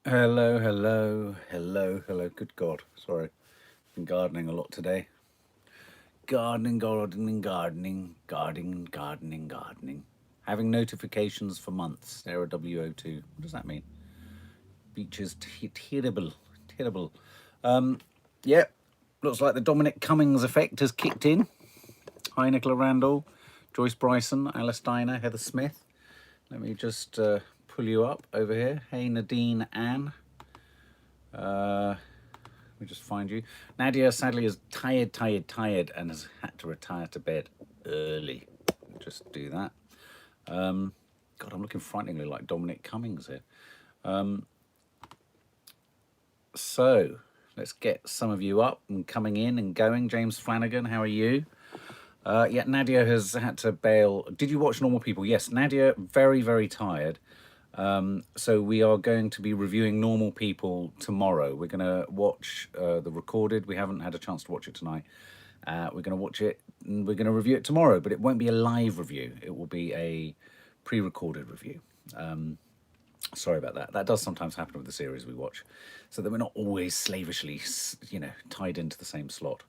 Hello, hello, hello, hello. Good God. Sorry. Been gardening a lot today. Gardening, gardening, gardening, gardening, gardening, gardening. Having notifications for months. Error WO2. What does that mean? Beaches terrible. Terrible. Yeah. Looks like the Dominic Cummings effect has kicked in. Hi, Nicola Randall, Joyce Bryson, Alice Diner, Heather Smith. Let me just pull you up over here. Hey, Nadine Ann. Let me just find you. Nadia sadly is tired, and has had to retire to bed early. Just do that. God, I'm looking frighteningly like Dominic Cummings here. So let's get some of you up and coming in and going. James Flanagan, how are you? Yeah, Nadia has had to bail. Did you watch Normal People? Yes, Nadia, very, very tired. So we are going to be reviewing Normal People tomorrow. We're going to watch the recorded. We haven't had a chance to watch it tonight. We're going to watch it and we're going to review it tomorrow, but it won't be a live review. It will be a pre-recorded review. Sorry about that. That does sometimes happen with the series we watch, so that we're not always slavishly, tied into the same slot.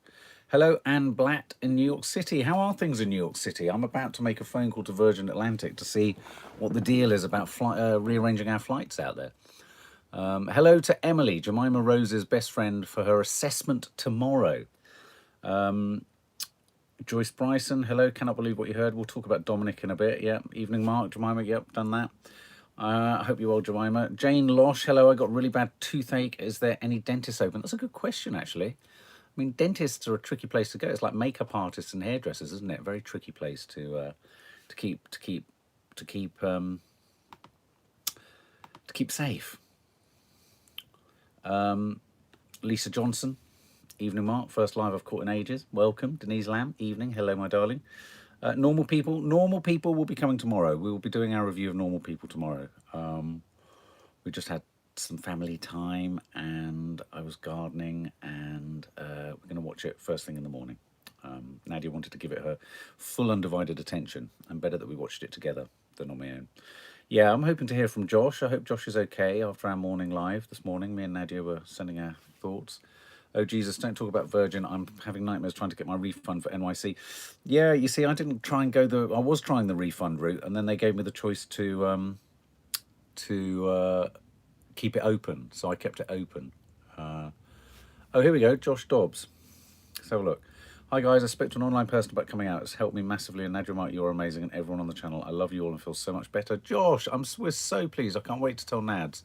Hello, Anne Blatt in New York City. How are things in New York City? I'm about to make a phone call to Virgin Atlantic to see what the deal is about rearranging our flights out there. Hello to Emily, Jemima Rose's best friend, for her assessment tomorrow. Joyce Bryson, hello, cannot believe what you heard. We'll talk about Dominic in a bit. Yeah, evening, Mark, Jemima, yep, done that. I hope you're well, Jemima. Jane Losh, hello, I got really bad toothache. Is there any dentists open? That's a good question, actually. I mean, dentists are a tricky place to go. It's like makeup artists and hairdressers, isn't it? A very tricky place to keep safe. Lisa Johnson, evening, Mark. First live I've caught in ages. Welcome, Denise Lamb. Evening, hello, my darling. Normal People. Normal People will be coming tomorrow. We will be doing our review of Normal People tomorrow. We just had some family time and I was gardening, and we're going to watch it first thing in the morning. Nadia wanted to give it her full undivided attention, and better that we watched it together than on my own. Yeah, I'm hoping to hear from Josh. I hope Josh is okay after our morning live this morning. Me and Nadia were sending our thoughts. Oh, Jesus, don't talk about Virgin. I'm having nightmares trying to get my refund for NYC. Yeah, you see, I didn't try and I was trying the refund route, and then they gave me the choice to keep it open. So I kept it open. Oh, here we go. Josh Dobbs. Let's have a look. Hi, guys. I spoke to an online person about coming out. It's helped me massively. And Nadia, Mike, you're amazing. And everyone on the channel, I love you all and feel so much better. Josh, we're so pleased. I can't wait to tell Nads.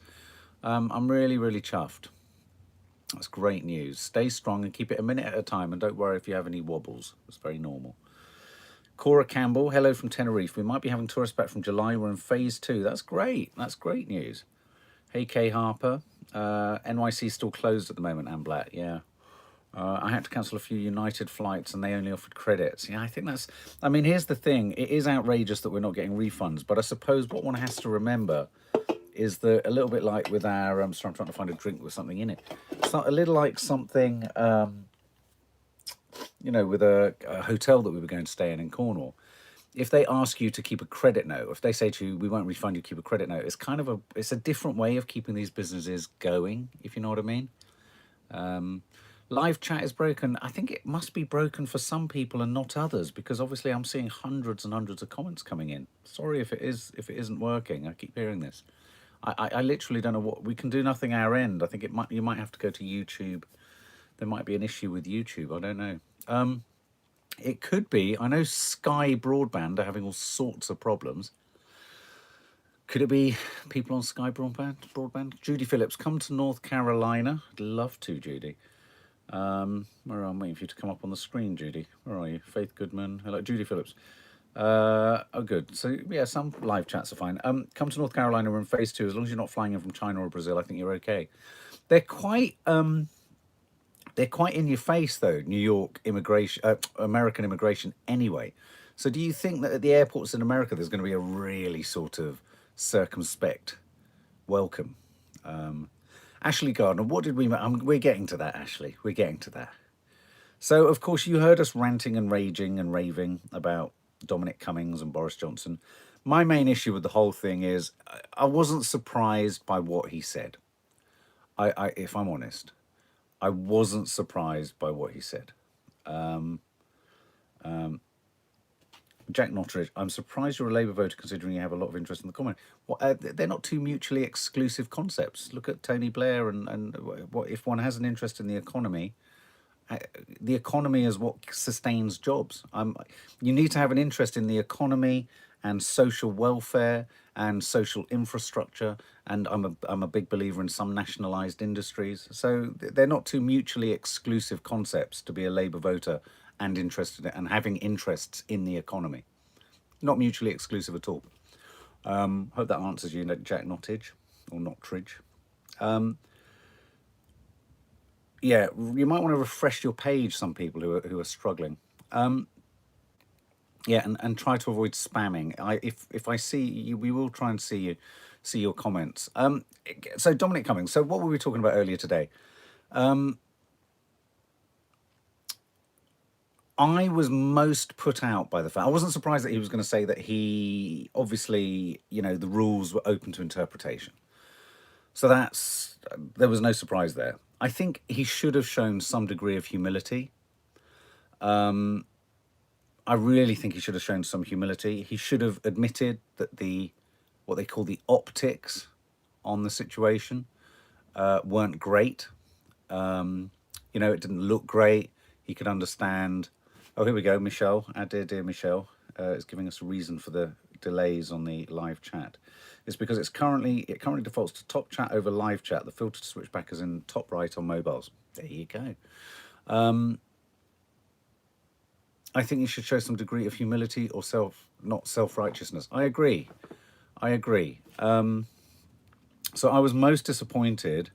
I'm really, really chuffed. That's great news. Stay strong and keep it a minute at a time, and don't worry if you have any wobbles. It's very normal. Cora Campbell, hello from Tenerife. We might be having tourists back from July. We're in phase 2. That's great. That's great news. Hey, Kay Harper. NYC still closed at the moment, Anne Blatt. Yeah. I had to cancel a few United flights and they only offered credits. Yeah, I think that's... I mean, here's the thing. It is outrageous that we're not getting refunds, but I suppose what one has to remember is that a little bit like with our... sorry, I'm trying to find a drink with something in it. It's not a little like something, with a hotel that we were going to stay in Cornwall. If they ask you to keep a credit note, if they say to you, we won't refund you, keep a credit note, it's a different way of keeping these businesses going, if you know what I mean. Live chat is broken. I think it must be broken for some people and not others, because obviously I'm seeing hundreds and hundreds of comments coming in. Sorry if it isn't working. I keep hearing this. I literally don't know what we can do. Nothing our end. I think you might have to go to YouTube. There might be an issue with YouTube. I don't know. It could be. I know Sky Broadband are having all sorts of problems. Could it be people on Sky Broadband? Judy Phillips, come to North Carolina. I'd love to, Judy. Where I'm waiting for you to come up on the screen, Judy. Where are you? Faith Goodman. Hello, Judy Phillips. Oh, good. So, yeah, some live chats are fine. Come to North Carolina. We're in phase 2. As long as you're not flying in from China or Brazil, I think you're okay. They're quite in your face, though, New York immigration, American immigration anyway. So do you think that at the airports in America there's going to be a really sort of circumspect welcome? Ashley Gardner, what did we... we're getting to that, Ashley. We're getting to that. So, of course, you heard us ranting and raging and raving about Dominic Cummings and Boris Johnson. My main issue with the whole thing is I wasn't surprised by what he said. if I'm honest, I wasn't surprised by what he said. Jack Notteridge, I'm surprised you're a Labour voter considering you have a lot of interest in the common. They're not two mutually exclusive concepts. Look at Tony Blair and what if one has an interest in the economy is what sustains jobs. You need to have an interest in the economy and social welfare and social infrastructure. And I'm a big believer in some nationalised industries. So they're not two mutually exclusive concepts to be a Labour voter and interested in, and having interests in the economy. Not mutually exclusive at all. Hope that answers you, Jack Nottage or Nottridge. Yeah, you might want to refresh your page. Some people who are struggling. Yeah, and try to avoid spamming. If I see you, we will try and see your comments. So Dominic Cummings. So what were we talking about earlier today? I was most put out by the fact, I wasn't surprised that he was going to say that he, obviously, the rules were open to interpretation. So there was no surprise there. I think he should have shown some degree of humility. I really think he should have shown some humility. He should have admitted that what they call the optics on the situation weren't great. It didn't look great. He could understand. Oh, here we go. Michelle, our dear Michelle, is giving us a reason for the delays on the live chat. It's because it currently defaults to top chat over live chat. The filter to switch back is in top right on mobiles. There you go. I think you should show some degree of humility or not self-righteousness. I agree. So I was most disappointed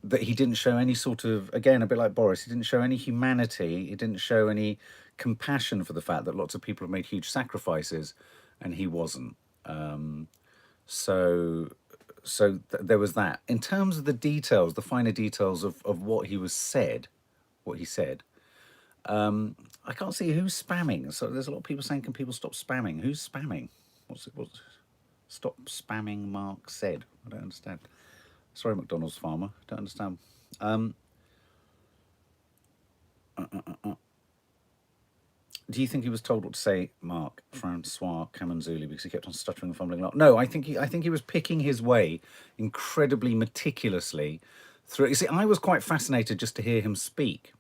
that he didn't show any sort of, again, a bit like Boris, he didn't show any humanity. He didn't show any compassion for the fact that lots of people have made huge sacrifices and he wasn't. So there was that. In terms of the details, the finer details of what he said, I can't see who's spamming. So there's a lot of people saying, can people stop spamming? Who's spamming? What's stop spamming Mark said? I don't understand. Sorry, McDonald's farmer. Don't understand. Do you think he was told what to say, Mark Francois Camanzuli, because he kept on stuttering and fumbling a lot? No, I think he was picking his way incredibly meticulously through. You see, I was quite fascinated just to hear him speak.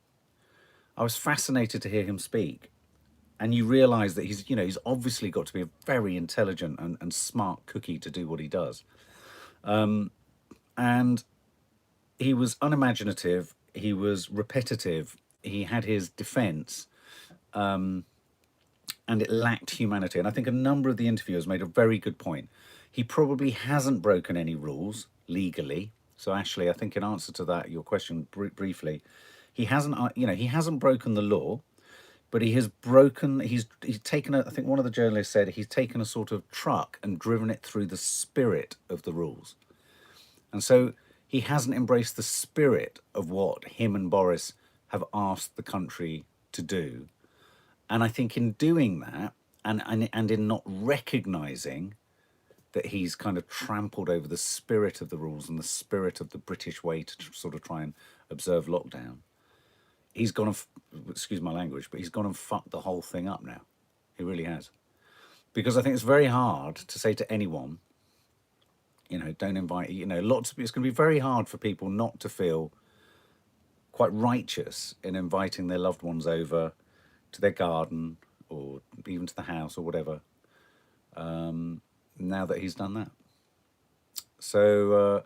And you realise that he's obviously got to be a very intelligent and smart cookie to do what he does. And he was unimaginative, he was repetitive, he had his defence, and it lacked humanity. And I think a number of the interviewers made a very good point. He probably hasn't broken any rules legally. So Ashley, I think in answer to that, your question briefly, he hasn't broken the law, but he's taken I think one of the journalists said he's taken a sort of truck and driven it through the spirit of the rules. And so he hasn't embraced the spirit of what him and Boris have asked the country to do. And I think in doing that, and in not recognising that he's kind of trampled over the spirit of the rules and the spirit of the British way to sort of try and observe lockdown, he's gone and, excuse my language, but he's gone and fucked the whole thing up now. He really has. Because I think it's very hard to say to anyone, don't invite, it's going to be very hard for people not to feel quite righteous in inviting their loved ones over to their garden or even to the house or whatever, now that he's done that. So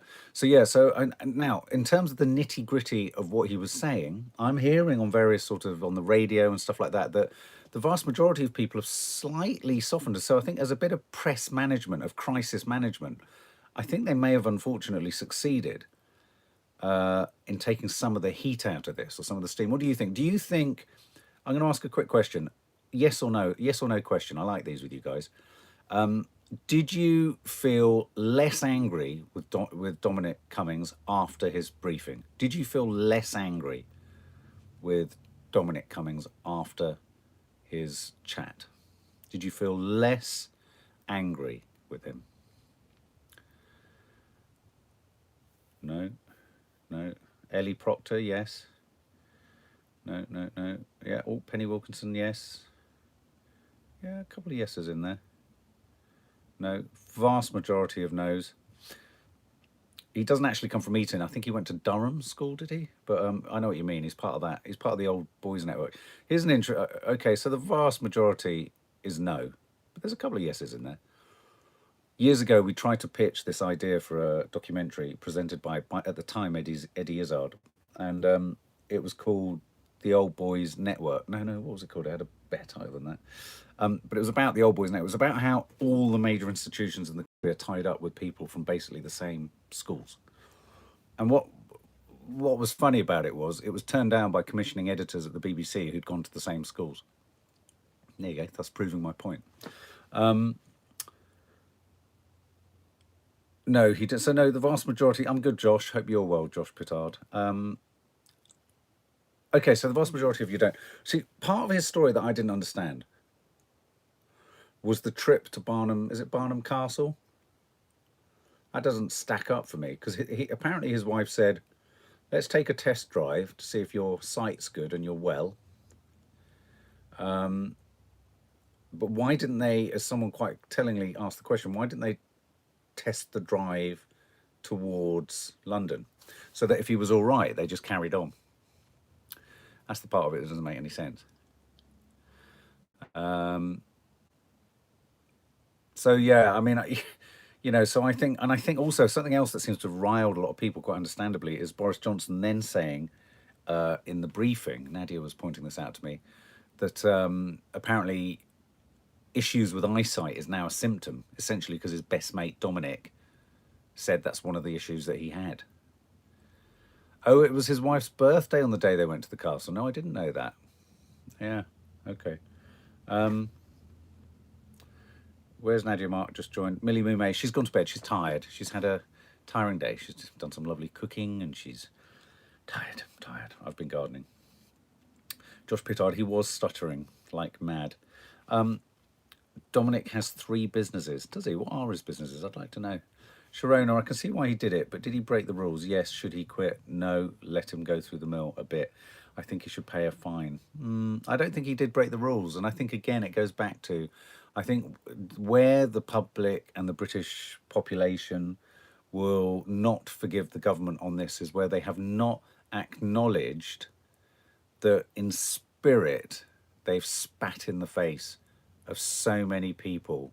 now, in terms of the nitty gritty of what he was saying, I'm hearing on various sort of on the radio and stuff like that, that the vast majority of people have slightly softened. So I think as a bit of press management, of crisis management, I think they may have unfortunately succeeded in taking some of the heat out of this or some of the steam. What do you think? I'm going to ask a quick question. Yes or no question. I like these with you guys. Did you feel less angry with Dominic Cummings after his briefing? Did you feel less angry with Dominic Cummings after his chat? Did you feel less angry with him? Ellie Proctor, yes. No, no, no. Yeah, oh, Penny Wilkinson, yes. Yeah, a couple of yeses in there. No, vast majority of no's. He doesn't actually come from Eton. I think he went to Durham School, did he? But I know what you mean. He's part of that. He's part of the old boys network. Here's an intro. Okay, so the vast majority is no, but there's a couple of yeses in there. Years ago, we tried to pitch this idea for a documentary presented by at the time, Eddie Izzard. And it was called The Old Boys Network. No, what was it called? It had a better title than that. But it was about the Old Boys Network. It was about how all the major institutions in the country are tied up with people from basically the same schools. And what was funny about it was turned down by commissioning editors at the BBC who'd gone to the same schools. There you go. That's proving my point. No, he did. So no, the vast majority. I'm good, Josh. Hope you're well, Josh Pittard. Okay, so the vast majority of you don't. See, part of his story that I didn't understand was the trip to Barnum. Is it Barnum Castle? That doesn't stack up for me because he apparently his wife said, "Let's take a test drive to see if your sight's good and you're well." But why didn't they, as someone quite tellingly asked the question, why didn't they test the drive towards London so that if he was all right, they just carried on? That's the part of it that doesn't make any sense. So yeah, I mean, you know, so I think also something else that seems to have riled a lot of people quite understandably is Boris Johnson then saying in the briefing, Nadia was pointing this out to me, that apparently issues with eyesight is now a symptom, essentially because his best mate Dominic said that's one of the issues that he had. Oh, it was his wife's birthday on the day they went to the castle. No, I didn't know that. Yeah, okay. Where's Nadia Mark? Just joined. Millie Moo May, she's gone to bed. She's tired. She's had a tiring day. She's done some lovely cooking and she's tired. I've been gardening. Josh Pittard, he was stuttering like mad. Dominic has 3 businesses. Does he? What are his businesses? I'd like to know. Sharona, I can see why he did it, but did he break the rules? Yes. Should he quit? No. Let him go through the mill a bit. I think he should pay a fine. I don't think he did break the rules. And I think, again, it goes back to, I think where the public and the British population will not forgive the government on this is where they have not acknowledged that in spirit they've spat in the face of so many people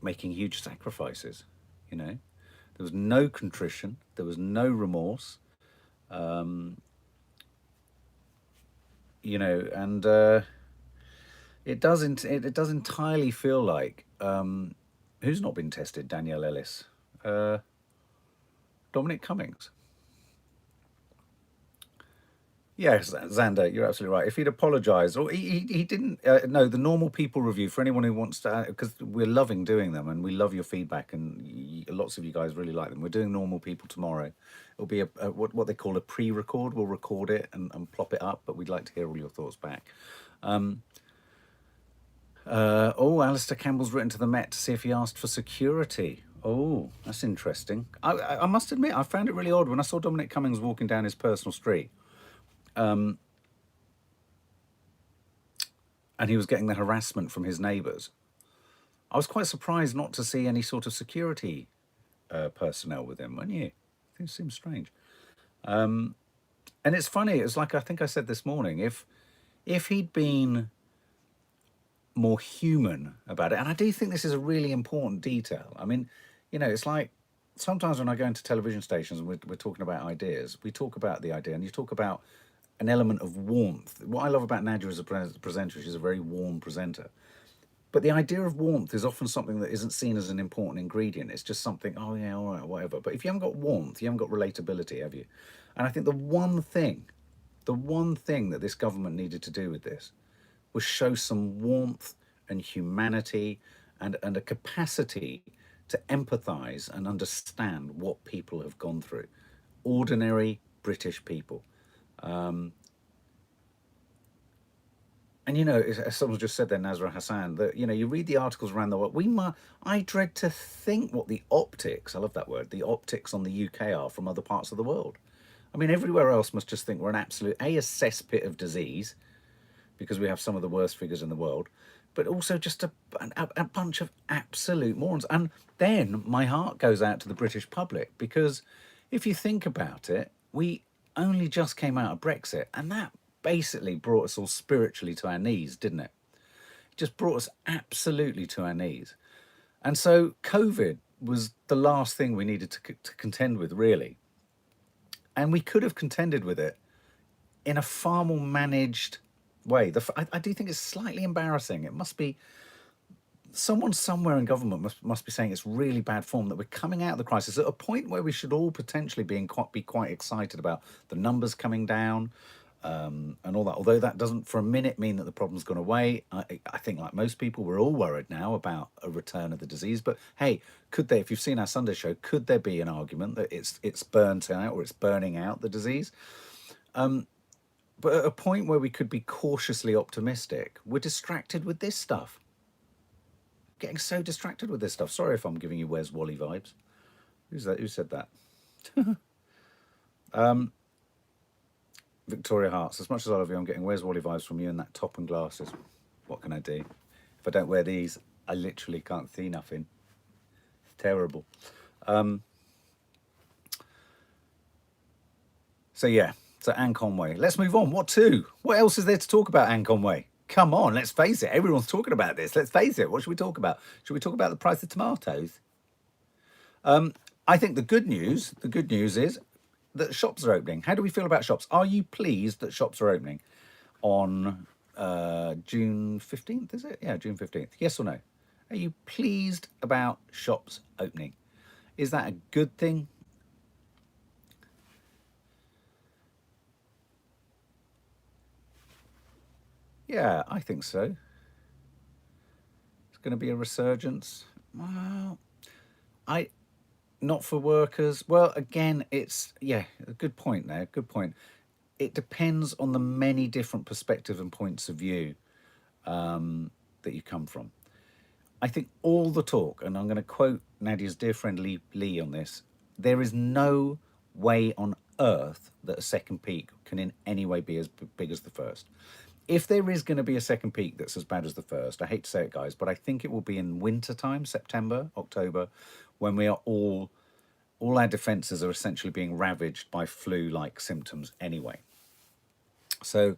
making huge sacrifices. You know, there was no contrition, there was no remorse, you know, and it does entirely feel like who's not been tested? Danielle Ellis, Dominic Cummings. Yes, Xander, you're absolutely right. If he'd apologised, or he didn't, no, the normal people review, for anyone who wants to, because we're loving doing them and we love your feedback and lots of you guys really like them. We're doing normal people tomorrow. It'll be what they call a pre-record. We'll record it and plop it up, but we'd like to hear all your thoughts back. Alistair Campbell's written to the Met to see if he asked for security. Oh, that's interesting. I must admit, I found it really odd when I saw Dominic Cummings walking down his personal street. And he was getting the harassment from his neighbours. I was quite surprised not to see any sort of security personnel with him, weren't you? It seems strange. And it's funny, it's like I think I said this morning, if he'd been more human about it, and I do think this is a really important detail. I mean, you know, it's like sometimes when I go into television stations and we're talking about ideas, we talk about the idea and you talk about an element of warmth. What I love about Nadia as a presenter, she's a very warm presenter. But the idea of warmth is often something that isn't seen as an important ingredient. It's just something, oh yeah, all right, whatever. But if you haven't got warmth, you haven't got relatability, have you? And I think the one thing that this government needed to do with this was show some warmth and humanity and a capacity to empathise and understand what people have gone through. Ordinary British people. And you know, as someone just said there, Nazra Hassan, that you know, you read the articles around the world. I dread to think what the optics, I love that word, the optics on the UK are from other parts of the world. I mean, everywhere else must just think we're an absolute a cesspit of disease because we have some of the worst figures in the world, but also just a bunch of absolute morons. And then my heart goes out to the British public because if you think about it, we only just came out of Brexit, and that basically brought us all spiritually to our knees, didn't it? It just brought us absolutely to our knees. And so COVID was the last thing we needed to contend with, really. And we could have contended with it in a far more managed way. I do think it's slightly embarrassing. It must be someone somewhere in government must be saying it's really bad form that we're coming out of the crisis at a point where we should all potentially be quite excited about the numbers coming down, and all that. Although that doesn't for a minute mean that the problem's gone away. I think, like most people, we're all worried now about a return of the disease. But hey, could they? If you've seen our Sunday show, could there be an argument that it's burnt out or it's burning out the disease? But at a point where we could be cautiously optimistic, we're distracted with this stuff. Getting so distracted with this stuff. Sorry if I'm giving you Where's Wally vibes. Who's that? Who said that? Victoria Hearts. As much as I love you, I'm getting Where's Wally vibes from you and that top and glasses. What can I do? If I don't wear these, I literally can't see nothing. It's terrible. So yeah. So Anne Conway. Let's move on. What to? What else is there to talk about, Anne Conway? Come on, let's face it. Everyone's talking about this. Let's face it. What should we talk about? Should we talk about the price of tomatoes? I think the good news is that shops are opening. How do we feel about shops? Are you pleased that shops are opening on June 15th, is it? Yeah, June 15th. Yes or no? Are you pleased about shops opening? Is that a good thing? Yeah, I think so. It's going to be a resurgence. Well, I not for workers. Well, again, it's yeah, a good point there. Good point. It depends on the many different perspectives and points of view that you come from. I think all the talk, and I'm going to quote Nadia's dear friend Lee on this. There is no way on earth that a second peak can in any way be as big as the first. If there is going to be a second peak that's as bad as the first, I hate to say it, guys, but I think it will be in winter time, September, October, when we are all our defences are essentially being ravaged by flu-like symptoms anyway. So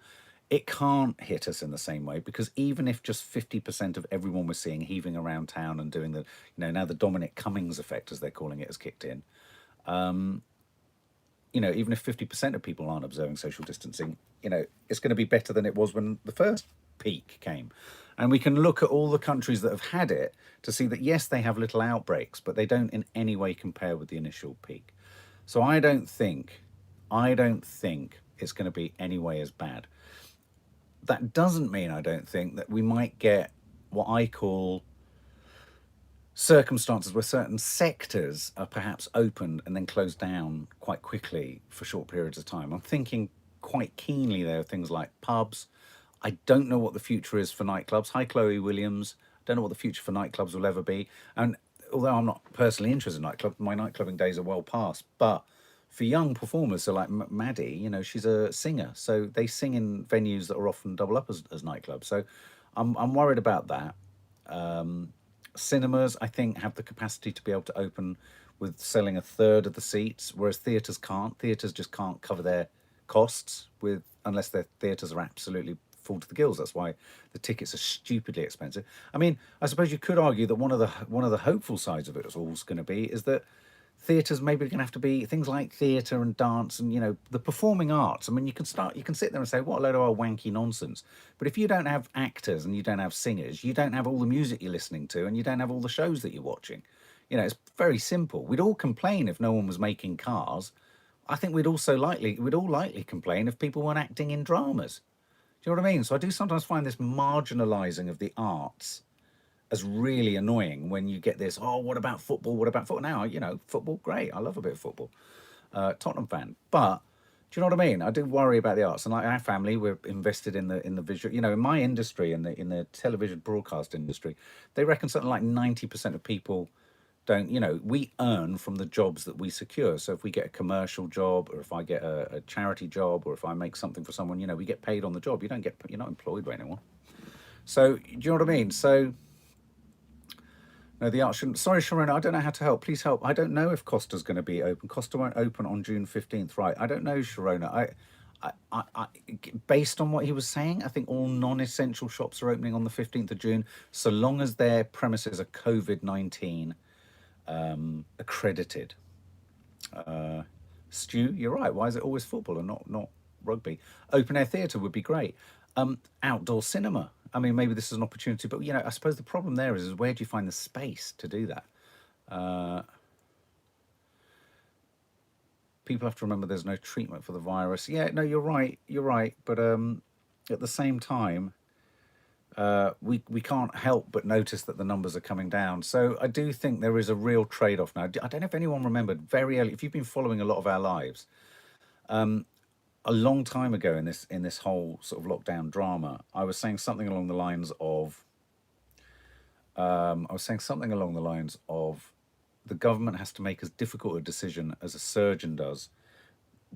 it can't hit us in the same way, because even if just 50% of everyone we're seeing heaving around town and doing the, you know, now the DOMINIC Cummings effect, as they're calling it, has kicked in, you know, even if 50% of people aren't observing social distancing, you know, it's going to be better than it was when the first peak came. And we can look at all the countries that have had it to see that, yes, they have little outbreaks, but they don't in any way compare with the initial peak. So I don't think it's going to be any way as bad. That doesn't mean I don't think that we might get what I call circumstances where certain sectors are perhaps opened and then closed down quite quickly for short periods of time. I'm thinking quite keenly there are things like pubs. I don't know what the future is for nightclubs. Hi, Chloe Williams. I don't know what the future for nightclubs will ever be. And although I'm not personally interested in nightclubs, my nightclubbing days are well past. But for young performers, so like Maddie, you know, she's a singer, so they sing in venues that are often double up as nightclubs. So I'm worried about that. Cinemas, I think, have the capacity to be able to open with selling a third of the seats, whereas theatres can't. Theatres just can't cover their costs with unless their theatres are absolutely full to the gills. That's why the tickets are stupidly expensive. I mean, I suppose you could argue that one of the hopeful sides of it is all's going to be is that theatres maybe going to have to be things like theatre and dance and, you know, the performing arts. I mean, you can sit there and say, what a load of old wanky nonsense. But if you don't have actors and you don't have singers, you don't have all the music you're listening to and you don't have all the shows that you're watching. You know, it's very simple. We'd all complain if no one was making cars. I think we'd all likely complain if people weren't acting in dramas. Do you know what I mean? So I do sometimes find this marginalising of the arts as really annoying when you get this, oh, what about football? What about football? Now, you know, football, great. I love a bit of football. Tottenham fan. But Do you know what I mean? I do worry about the arts, and like our family, we're invested in the visual. You know, in my industry, in the television broadcast industry, they reckon something like 90% of people don't. You know, we earn from the jobs that we secure. So if we get a commercial job, or if I get a charity job, or if I make something for someone, you know, we get paid on the job. You're not employed by anyone. So do you know what I mean? So no, the art shouldn't. Sorry, Sharona, I don't know how to help. Please help. I don't know if Costa's going to be open. Costa won't open on June 15th, right? I don't know, Sharona. Based on what he was saying, I think all non-essential shops are opening on the 15th of June, so long as their premises are COVID-19 accredited. Stu, you're right. Why is it always football and not rugby? Open air theatre would be great. Outdoor cinema. I mean, maybe this is an opportunity, but you know, I suppose the problem there is where do you find the space to do that? People have to remember there's no treatment for the virus. Yeah, no, you're right. You're right. But at the same time, we can't help but notice that the numbers are coming down. So I do think there is a real trade-off now. I don't know if anyone remembered very early, if you've been following a lot of our lives, a long time ago in this whole sort of lockdown drama, I was saying something along the lines of the government has to make as difficult a decision as a surgeon does.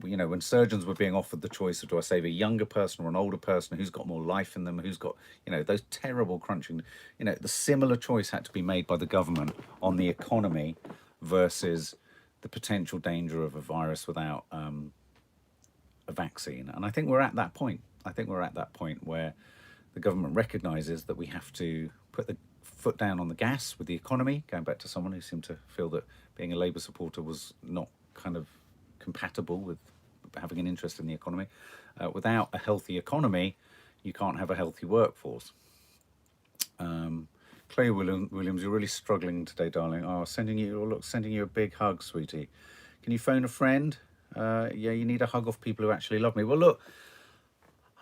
You know, when surgeons were being offered the choice of do I save a younger person or an older person who's got more life in them, who's got, you know, those terrible crunching, you know, the similar choice had to be made by the government on the economy versus the potential danger of a virus without a vaccine. And I think we're at that point. I think we're at that point where the government recognises that we have to put the foot down on the gas with the economy, going back to someone who seemed to feel that being a Labour supporter was not kind of compatible with having an interest in the economy. Without a healthy economy, you can't have a healthy workforce. Clay Williams, you're really struggling today, darling. Oh, sending you a big hug, sweetie. Can you phone a friend? Yeah, you need a hug off people who actually love me. Well, look,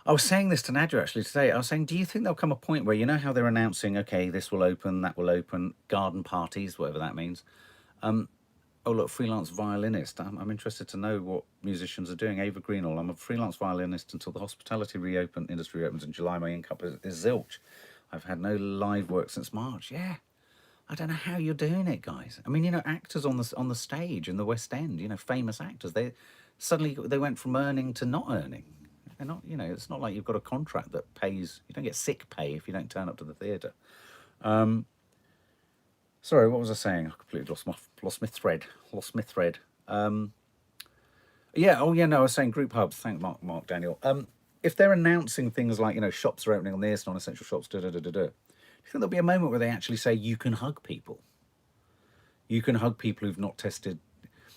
I was saying this to Nadia actually today. I was saying, do you think there'll come a point where, you know how they're announcing, okay, this will open, that will open, garden parties, whatever that means. Oh, look, freelance violinist. I'm interested to know what musicians are doing. Ava Greenall, I'm a freelance violinist until the hospitality industry reopens in July. My income is zilch. I've had no live work since March. Yeah. I don't know how you're doing it, guys. I mean, you know, actors on the stage in the West End, you know, famous actors, they went from earning to not earning. They're not, you know, it's not like you've got a contract that pays. You don't get sick pay if you don't turn up to the theatre. Sorry, what was I saying? I completely lost my thread. Yeah. Oh, yeah. No, I was saying group hubs. Thank Mark Daniel. If they're announcing things like, you know, shops are opening on this, non-essential shops, do you think there'll be a moment where they actually say you can hug people? You can hug people who've not tested,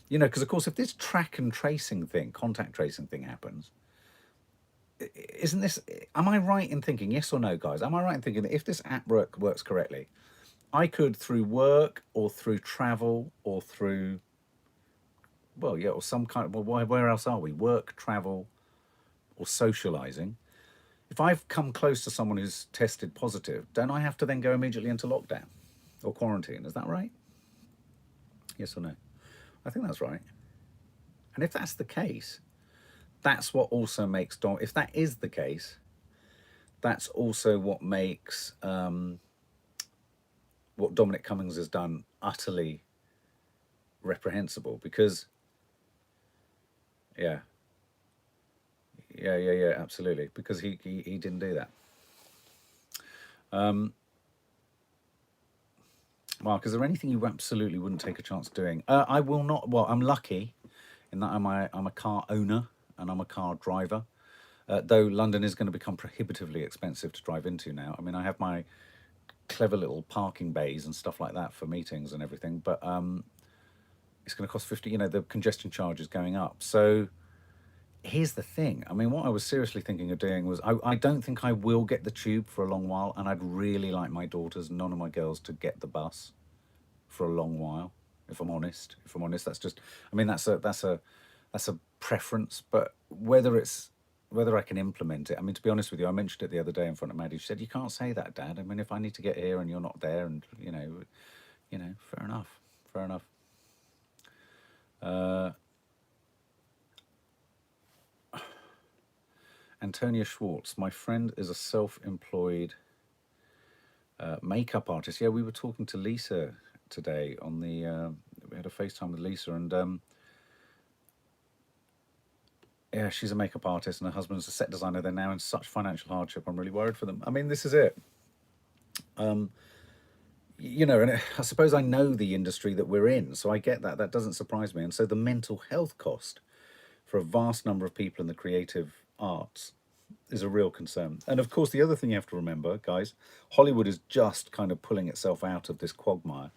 you know, because of course if this track and tracing thing, contact tracing thing happens, isn't this, am I right in thinking, yes or no, guys? Am I right in thinking that if this app works correctly, I could through work or through travel or through, well, yeah, or some kind of, well, where else are we? Work, travel, or socializing. If I've come close to someone who's tested positive, don't I have to then go immediately into lockdown or quarantine? Is that right? Yes or no? I think that's right. And if that's the case, that's what also makes if that is the case, that's also what makes what Dominic Cummings has done utterly reprehensible, because yeah, absolutely, because he didn't do that. Mark, is there anything you absolutely wouldn't take a chance doing? I will not. Well, I'm lucky in that I'm a car owner and I'm a car driver. Though London is going to become prohibitively expensive to drive into now. I mean, I have my clever little parking bays and stuff like that for meetings and everything, but it's going to cost 50. You know, the congestion charge is going up. So here's the thing. I mean, what I was seriously thinking of doing was I don't think I will get the tube for a long while, and I'd really like my daughters, none of my girls, to get the bus for a long while. If I'm honest, that's just. I mean, that's a preference, but whether I can implement it. I mean, to be honest with you, I mentioned it the other day in front of Maddie. She said, "You can't say that, Dad. I mean, if I need to get here and you're not there, and you know, fair enough. Antonia Schwartz, my friend is a self-employed makeup artist. Yeah, we were talking to Lisa today on the, we had a FaceTime with Lisa, and yeah, she's a makeup artist and her husband's a set designer. They're now in such financial hardship. I'm really worried for them. I mean, this is it. You know, and I suppose I know the industry that we're in, so I get that. That doesn't surprise me. And so the mental health cost for a vast number of people in the creative arts is a real concern. And of course, the other thing you have to remember, guys, Hollywood is just kind of pulling itself out of this quagmire.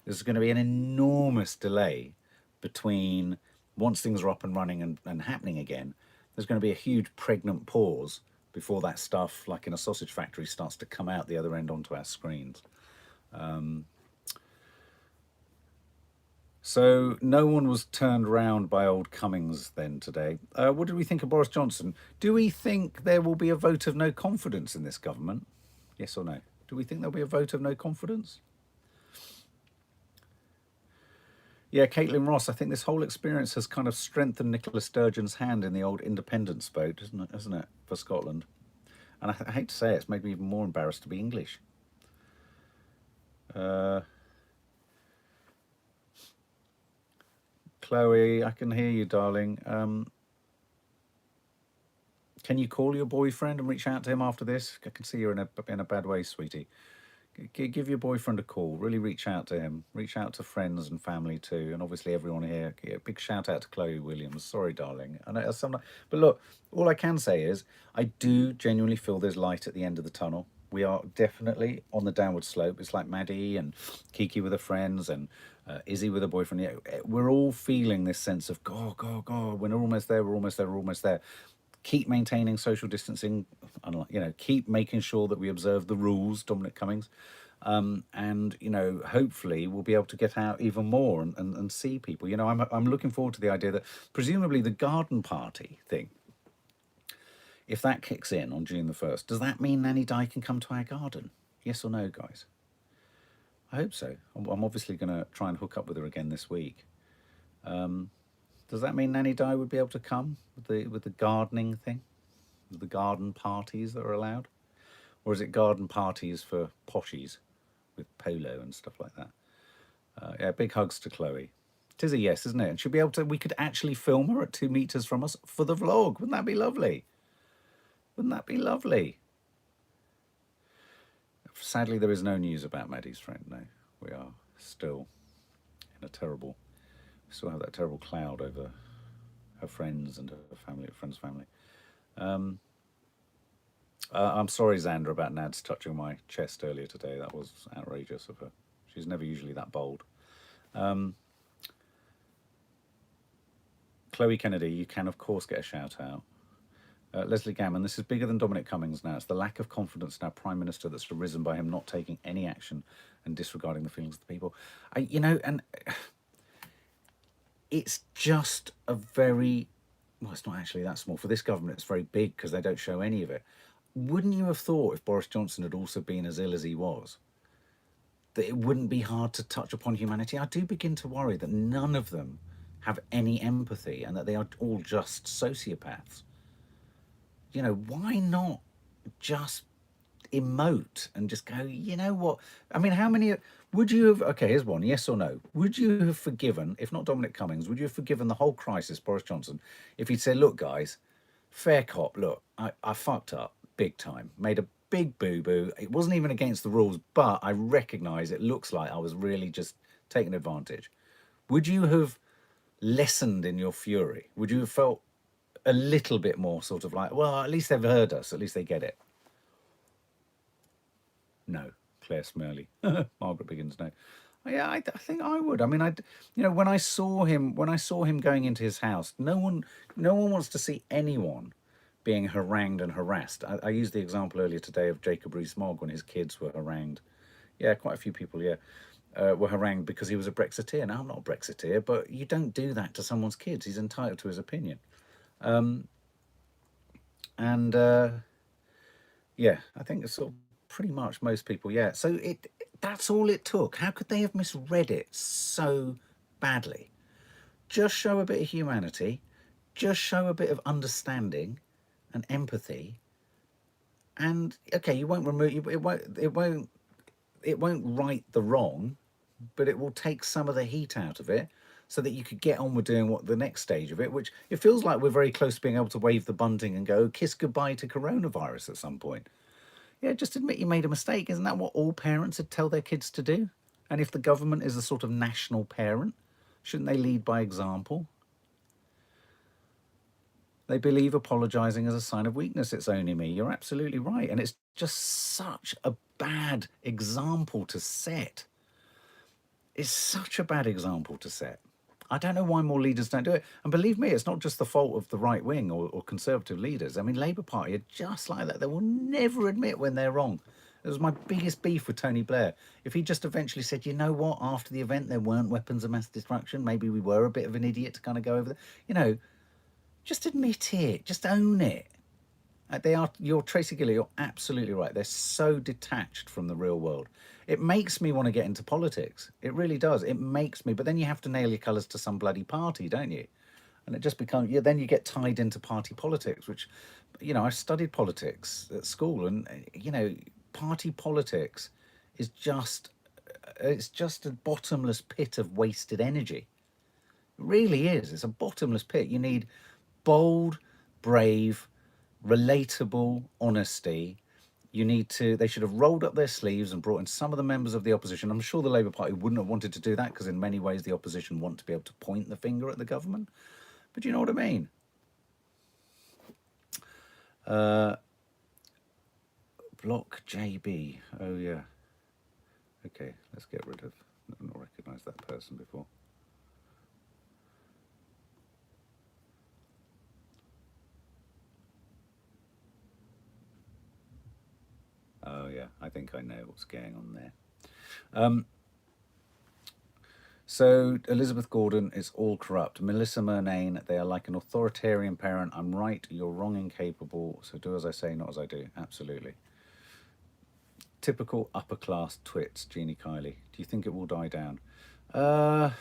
There's going to be an enormous delay between once things are up and running and happening again. There's going to be a huge pregnant pause before that stuff, like in a sausage factory, starts to come out the other end onto our screens. So no one was turned round by old Cummings then today. What did we think of Boris Johnson? Do we think there will be a vote of no confidence in this government? Yes or no? Do we think there'll be a vote of no confidence? Yeah, Caitlin Ross, I think this whole experience has kind of strengthened Nicola Sturgeon's hand in the old independence vote, isn't it, for Scotland? And I hate to say it, it's made me even more embarrassed to be English. Chloe, I can hear you, darling. Can you call your boyfriend and reach out to him after this? I can see you're in a bad way, sweetie. Give your boyfriend a call. Really reach out to him. Reach out to friends and family too, and obviously everyone here. Big shout out to Chloe Williams. Sorry, darling. I know but look, all I can say is I do genuinely feel there's light at the end of the tunnel. We are definitely on the downward slope. It's like Maddie and Kiki with her friends and Izzy with her boyfriend. Yeah, we're all feeling this sense of, God, we're almost there, we're almost there, we're almost there. Keep maintaining social distancing, you know, keep making sure that we observe the rules, Dominic Cummings. And, you know, hopefully we'll be able to get out even more and see people. You know, I'm looking forward to the idea that presumably the garden party thing, if that kicks in on June the 1st, does that mean Nanny Di can come to our garden? Yes or no, guys? I hope so. I'm obviously going to try and hook up with her again this week. Does that mean Nanny Di would be able to come with the gardening thing? With the garden parties that are allowed? Or is it garden parties for poshies with polo and stuff like that? Yeah, big hugs to Chloe. It is a yes, isn't it? And she'll be able to, we could actually film her at 2 meters from us for the vlog. Wouldn't that be lovely? Wouldn't that be lovely? Sadly, there is no news about Maddie's friend, no. We are still in a terrible, we still have that terrible cloud over her friends and her family, her friend's family. I'm sorry, Xandra, about Nads touching my chest earlier today. That was outrageous of her. She's never usually that bold. Chloe Kennedy, you can, of course, get a shout-out. Leslie Gammon, this is bigger than Dominic Cummings now. It's the lack of confidence in our Prime Minister that's arisen by him not taking any action and disregarding the feelings of the people. You know, and it's just a very, well, it's not actually that small. For this government, it's very big because they don't show any of it. Wouldn't you have thought if Boris Johnson had also been as ill as he was, that it wouldn't be hard to touch upon humanity? I do begin to worry that none of them have any empathy and that they are all just sociopaths. You know, why not just emote and just go, you know what? I mean, how many would you have? Okay, here's one. Yes or no? Would you have forgiven, if not Dominic Cummings, would you have forgiven the whole crisis, Boris Johnson, if he'd said, look, guys, fair cop, look, I fucked up big time, made a big boo-boo. It wasn't even against the rules, but I recognise it looks like I was really just taking advantage. Would you have lessened in your fury? Would you have felt a little bit more sort of like, well, at least they've heard us, at least they get it? No. Claire Smurley. Margaret Biggins, no. Yeah, I think I would. I mean, you know, when I saw him going into his house, no one wants to see anyone being harangued and harassed. I used the example earlier today of Jacob Rees-Mogg when his kids were harangued. Yeah, quite a few people, yeah, were harangued because he was a Brexiteer. Now, I'm not a Brexiteer, but you don't do that to someone's kids. He's entitled to his opinion. Yeah, I think it's sort of pretty much most people, yeah. So that's all it took. How could they have misread it so badly? Just show a bit of humanity, just show a bit of understanding, and empathy. And okay, you won't remove it won't right the wrong, but it will take some of the heat out of it so that you could get on with doing what the next stage of it, which it feels like we're very close to being able to wave the bunting and go kiss goodbye to coronavirus at some point. Yeah, just admit you made a mistake. Isn't that what all parents would tell their kids to do? And if the government is a sort of national parent, shouldn't they lead by example? They believe apologising is a sign of weakness. It's only me. You're absolutely right. And it's just such a bad example to set. It's such a bad example to set. I don't know why more leaders don't do it. And believe me, it's not just the fault of the right wing or Conservative leaders. I mean, Labour Party are just like that. They will never admit when they're wrong. It was my biggest beef with Tony Blair. If he just eventually said, you know what, after the event, there weren't weapons of mass destruction. Maybe we were a bit of an idiot to kind of go over there. You know, just admit it. Just own it. You're Tracy Gilly, you're absolutely right. They're so detached from the real world. It makes me want to get into politics. It really does. It makes me, but then you have to nail your colours to some bloody party, don't you? And it just becomes, yeah, then you get tied into party politics, which, you know, I studied politics at school, and, you know, party politics is it's just a bottomless pit of wasted energy. It really is. It's a bottomless pit. You need bold, brave, relatable honesty. They should have rolled up their sleeves and brought in some of the members of the opposition. I'm sure the Labour Party wouldn't have wanted to do that because in many ways the opposition want to be able to point the finger at the government. But you know what I mean? Block JB. Oh, yeah. Okay, let's get rid of... I've not recognised that person before. Oh, yeah, I think I know what's going on there. So, Elizabeth Gordon is all corrupt. Melissa Murnane, they are like an authoritarian parent. I'm right, you're wrong, incapable. So do as I say, not as I do. Absolutely. Typical upper class twits, Jeannie Kiley. Do you think it will die down? It's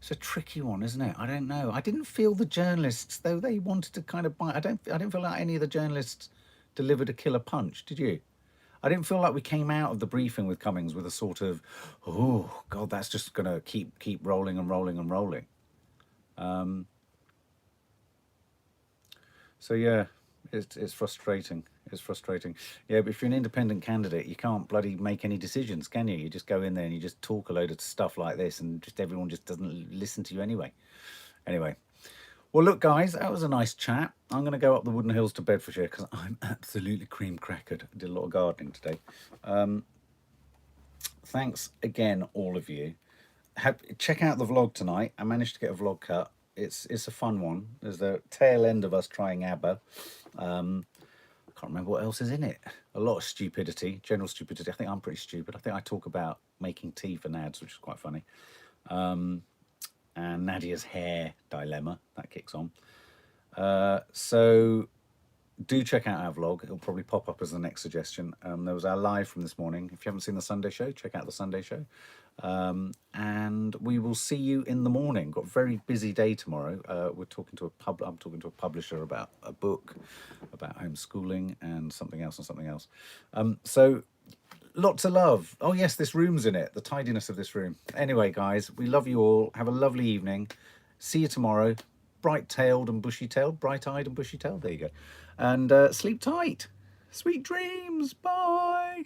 a tricky one, isn't it? I don't know. I didn't feel the journalists, though they wanted to kind of bite. I didn't feel like any of the journalists delivered a killer punch. Did you? I didn't feel like we came out of the briefing with Cummings with a sort of, oh God, that's just going to keep rolling and rolling and rolling. So yeah, it's frustrating. It's frustrating. Yeah, but if you're an independent candidate, you can't bloody make any decisions, can you? You just go in there and you just talk a load of stuff like this, and just everyone just doesn't listen to you anyway. Anyway. Well, look, guys, that was a nice chat. I'm going to go up the Wooden Hills to Bedfordshire because I'm absolutely cream crackered. I did a lot of gardening today. Thanks again, all of you. Check out the vlog tonight. I managed to get a vlog cut. It's a fun one. There's the tail end of us trying ABBA. I can't remember what else is in it. A lot of stupidity, general stupidity. I think I'm pretty stupid. I think I talk about making tea for Nads, which is quite funny. And Nadia's hair dilemma, that kicks on. So do check out our vlog. It'll probably pop up as the next suggestion. There was our live from this morning. If you haven't seen the Sunday show, check out the Sunday show. And we will see you in the morning. Got a very busy day tomorrow. I'm talking to a publisher about a book about homeschooling and something else. So lots of love. Oh yes, this room's in it. The tidiness of this room. Anyway, guys, we love you all. Have a lovely evening. See you tomorrow. Bright-tailed and bushy-tailed. Bright-eyed and bushy-tailed. There you go. And sleep tight. Sweet dreams. Bye.